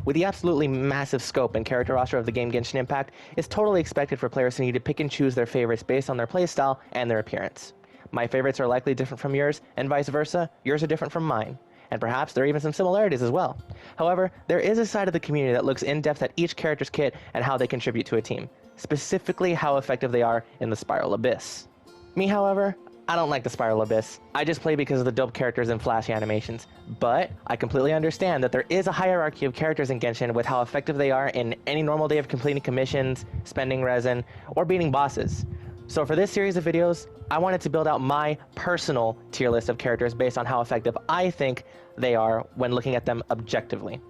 With the absolutely massive scope and character roster of the game Genshin Impact, it's totally expected for players to need to pick and choose their favorites based on their playstyle and their appearance. My favorites are likely different from yours, and vice versa, yours are different from mine. And perhaps there are even some similarities as well. However, there is a side of the community that looks in depth at each character's kit and how they contribute to a team, specifically how effective they are in the Spiral Abyss. Me, however, I don't like the Spiral Abyss. I just play because of the dope characters and flashy animations. But I completely understand that there is a hierarchy of characters in Genshin with how effective they are in any normal day of completing commissions, spending resin, or beating bosses. So for this series of videos, I wanted to build out my personal tier list of characters based on how effective I think they are when looking at them objectively.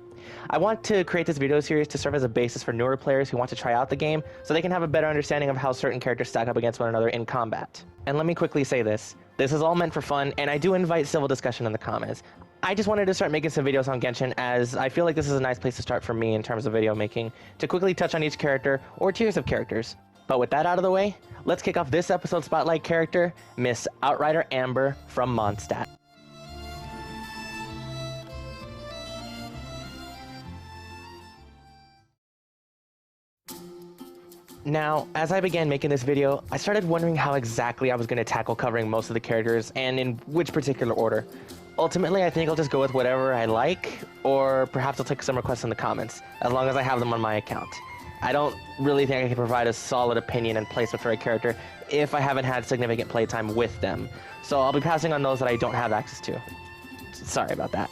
I want to create this video series to serve as a basis for newer players who want to try out the game so they can have a better understanding of how certain characters stack up against one another in combat. And let me quickly say this is all meant for fun, and I do invite civil discussion in the comments. I just wanted to start making some videos on Genshin, as I feel like this is a nice place to start for me in terms of video making, to quickly touch on each character or tiers of characters. But with that out of the way, let's kick off this episode's spotlight character, Miss Outrider Amber from Mondstadt. Now, as I began making this video, I started wondering how exactly I was going to tackle covering most of the characters and in which particular order. Ultimately, I think I'll just go with whatever I like, or perhaps I'll take some requests in the comments, as long as I have them on my account. I don't really think I can provide a solid opinion and placement for a character if I haven't had significant playtime with them, so I'll be passing on those that I don't have access to. Sorry about that.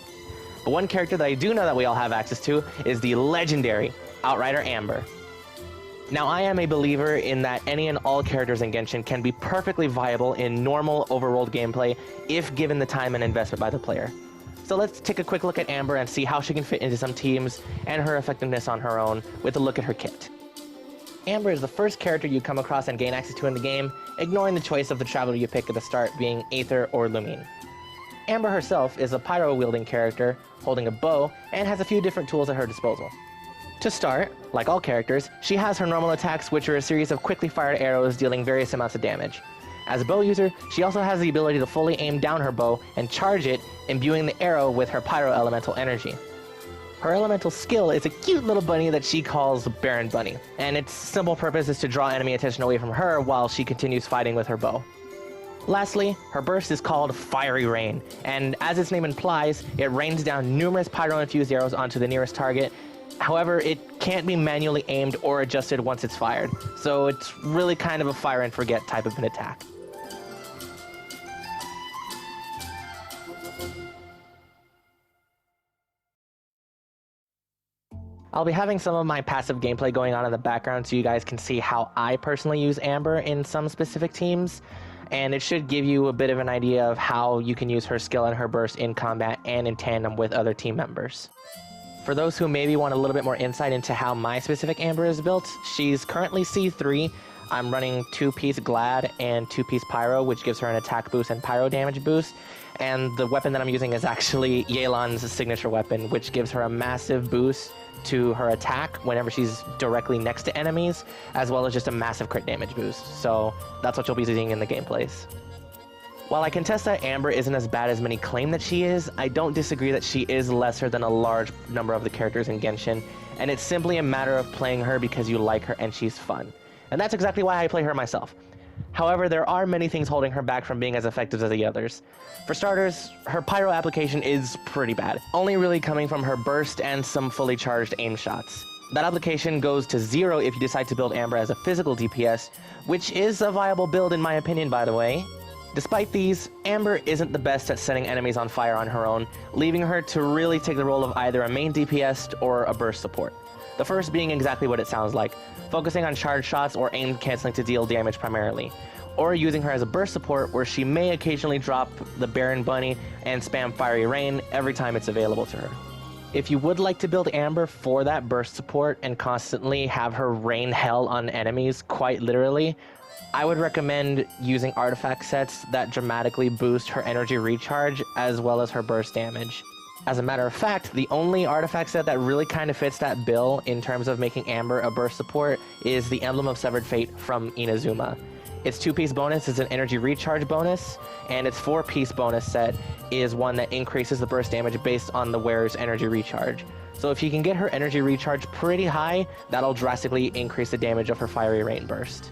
But one character that I do know that we all have access to is the legendary Outrider Amber. Now, I am a believer in that any and all characters in Genshin can be perfectly viable in normal overworld gameplay if given the time and investment by the player. So let's take a quick look at Amber and see how she can fit into some teams and her effectiveness on her own with a look at her kit. Amber is the first character you come across and gain access to in the game, ignoring the choice of the traveler you pick at the start being Aether or Lumine. Amber herself is a pyro-wielding character, holding a bow, and has a few different tools at her disposal. To start, like all characters, she has her normal attacks, which are a series of quickly fired arrows dealing various amounts of damage. As a bow user, she also has the ability to fully aim down her bow and charge it, imbuing the arrow with her pyro elemental energy. Her elemental skill is a cute little bunny that she calls Baron Bunny, and its simple purpose is to draw enemy attention away from her while she continues fighting with her bow. Lastly, her burst is called Fiery Rain, and as its name implies, it rains down numerous pyro-infused arrows onto the nearest target. However, it can't be manually aimed or adjusted once it's fired, so it's really kind of a fire and forget type of an attack. I'll be having some of my passive gameplay going on in the background so you guys can see how I personally use Amber in some specific teams, and it should give you a bit of an idea of how you can use her skill and her burst in combat and in tandem with other team members. For those who maybe want a little bit more insight into how my specific Amber is built, she's currently C3. I'm running 2-piece Glad and 2-piece Pyro, which gives her an attack boost and pyro damage boost. And the weapon that I'm using is actually Yelan's signature weapon, which gives her a massive boost to her attack whenever she's directly next to enemies, as well as just a massive crit damage boost. So that's what you'll be seeing in the gameplays. While I contest that Amber isn't as bad as many claim that she is, I don't disagree that she is lesser than a large number of the characters in Genshin, and it's simply a matter of playing her because you like her and she's fun. And that's exactly why I play her myself. However, there are many things holding her back from being as effective as the others. For starters, her pyro application is pretty bad, only really coming from her burst and some fully charged aim shots. That application goes to 0 if you decide to build Amber as a physical DPS, which is a viable build in my opinion, by the way. Despite these, Amber isn't the best at setting enemies on fire on her own, leaving her to really take the role of either a main DPS or a burst support. The first being exactly what it sounds like, focusing on charge shots or aim canceling to deal damage primarily, or using her as a burst support where she may occasionally drop the Baron Bunny and spam Fiery Rain every time it's available to her. If you would like to build Amber for that burst support and constantly have her rain hell on enemies, quite literally, I would recommend using artifact sets that dramatically boost her energy recharge as well as her burst damage. As a matter of fact, the only artifact set that really kind of fits that bill in terms of making Amber a burst support is the Emblem of Severed Fate from Inazuma. Its 2-piece bonus is an energy recharge bonus, and its 4-piece bonus set is one that increases the burst damage based on the wearer's energy recharge. So if you can get her energy recharge pretty high, that'll drastically increase the damage of her Fiery Rain burst.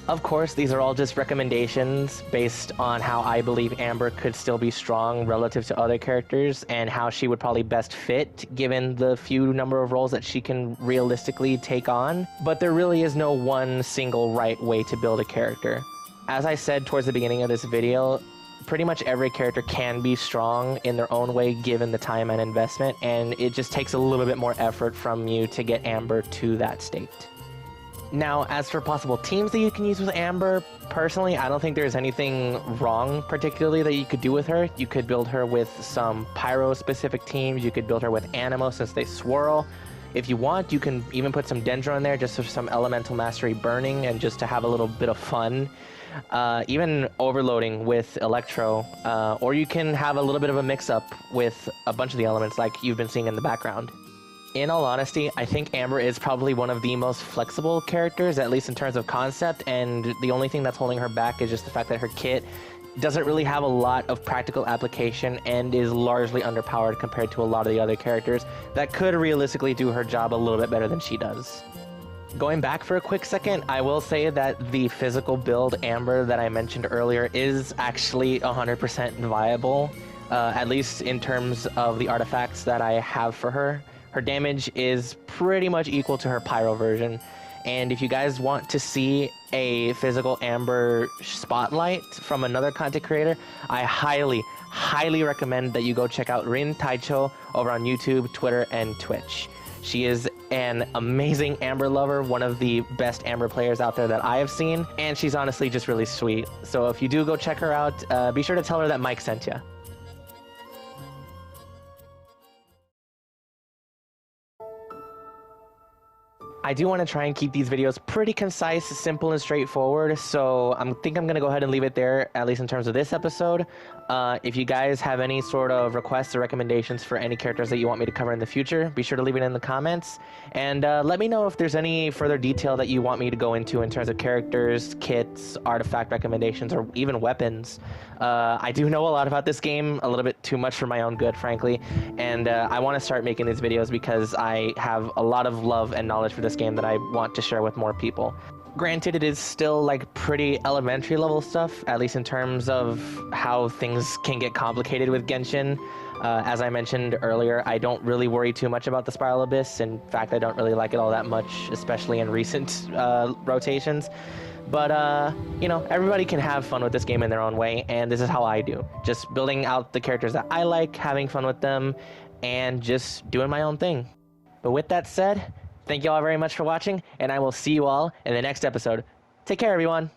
Of course, these are all just recommendations based on how I believe Amber could still be strong relative to other characters and how she would probably best fit given the few number of roles that she can realistically take on. But there really is no one single right way to build a character. As I said towards the beginning of this video, pretty much every character can be strong in their own way given the time and investment, and it just takes a little bit more effort from you to get Amber to that state. Now, as for possible teams that you can use with Amber, personally, I don't think there's anything wrong particularly that you could do with her. You could build her with some Pyro-specific teams. You could build her with Anemo since they swirl. If you want, you can even put some Dendro in there just for some Elemental Mastery burning and just to have a little bit of fun. Even overloading with Electro, or you can have a little bit of a mix-up with a bunch of the elements like you've been seeing in the background. In all honesty, I think Amber is probably one of the most flexible characters, at least in terms of concept, and the only thing that's holding her back is just the fact that her kit doesn't really have a lot of practical application and is largely underpowered compared to a lot of the other characters that could realistically do her job a little bit better than she does. Going back for a quick second, I will say that the physical build Amber that I mentioned earlier is actually 100% viable, at least in terms of the artifacts that I have for her. Her damage is pretty much equal to her Pyro version, and if you guys want to see a physical Amber spotlight from another content creator, I highly recommend that you go check out Rin Taicho over on YouTube, Twitter, and Twitch. She is an amazing Amber lover, one of the best Amber players out there that I have seen, and she's honestly just really sweet. So if you do go check her out, be sure to tell her that Mike sent you. I do want to try and keep these videos pretty concise, simple, and straightforward, so I think I'm going to go ahead and leave it there, at least in terms of this episode. If you guys have any sort of requests or recommendations for any characters that you want me to cover in the future, be sure to leave it in the comments, and let me know if there's any further detail that you want me to go into in terms of characters, kits, artifact recommendations, or even weapons. I do know a lot about this game, a little bit too much for my own good, frankly, and I want to start making these videos because I have a lot of love and knowledge for this game that I want to share with more people. Granted, it is still like pretty elementary level stuff, at least in terms of how things can get complicated with Genshin. As I mentioned earlier, I don't really worry too much about the Spiral Abyss. In fact, I don't really like it all that much, especially in recent rotations. But, you know, everybody can have fun with this game in their own way, and this is how I do. Just building out the characters that I like, having fun with them, and just doing my own thing. But with that said, thank you all very much for watching, and I will see you all in the next episode. Take care, everyone.